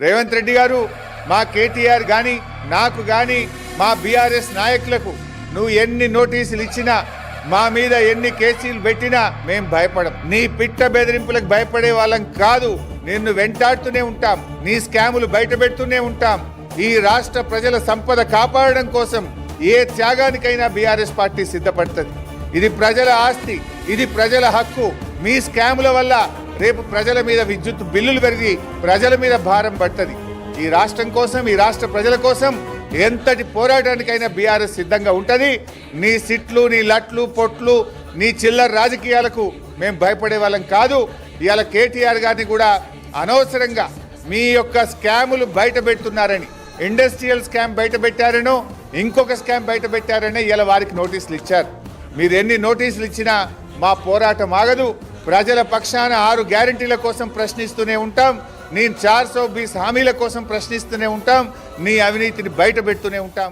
రేవంత్ రెడ్డి గారు మా కేటీఆర్ గాని నాకు గాని మా బీఆర్ఎస్ నాయకులకు నువ్వు ఎన్ని నోటీసులు ఇచ్చినా మా మీద ఎన్ని కేసులు పెట్టినా మేం భయపడం. నీ పిట్ట బెదిరింపులకు భయపడే వాళ్ళం కాదు. నిన్ను వెంటాడుతూనే ఉంటాం, నీ స్కాములు బయట పెడుతూనే ఉంటాం. ఈ రాష్ట్ర ప్రజల సంపద కాపాడడం కోసం ఏ త్యాగానికైనా బీఆర్ఎస్ పార్టీ సిద్ధపడుతుంది. ఇది ప్రజల ఆస్తి, ఇది ప్రజల హక్కు. మీ స్కాముల వల్ల రేపు ప్రజల మీద విద్యుత్ బిల్లులు పెరిగి ప్రజల మీద భారం పడుతుంది. ఈ రాష్ట్రం కోసం, ఈ రాష్ట్ర ప్రజల కోసం ఎంతటి పోరాటానికైనా బీఆర్ఎస్ సిద్ధంగా ఉంటుంది. నీ సిట్లు, నీ లట్లు, పొట్లు, నీ చిల్లర రాజకీయాలకు మేము భయపడే వాళ్ళం కాదు. ఇవాళ కేటీఆర్ గారిని కూడా అనవసరంగా మీ యొక్క స్కాములు బయట పెడుతున్నారని, ఇండస్ట్రియల్ స్కామ్ బయట పెట్టారనో ఇంకొక స్కామ్ బయట పెట్టారని ఇలా వారికి నోటీసులు ఇచ్చారు. మీరు ఎన్ని నోటీసులు ఇచ్చినా మా పోరాటం ఆగదు. ప్రజల పక్షాన 6 గ్యారెంటీల కోసం ప్రశ్నిస్తూనే ఉంటాం. నీ 420 హామీల కోసం ప్రశ్నిస్తూనే ఉంటాం. నీ అవినీతిని బయట పెడుతూనే ఉంటాం.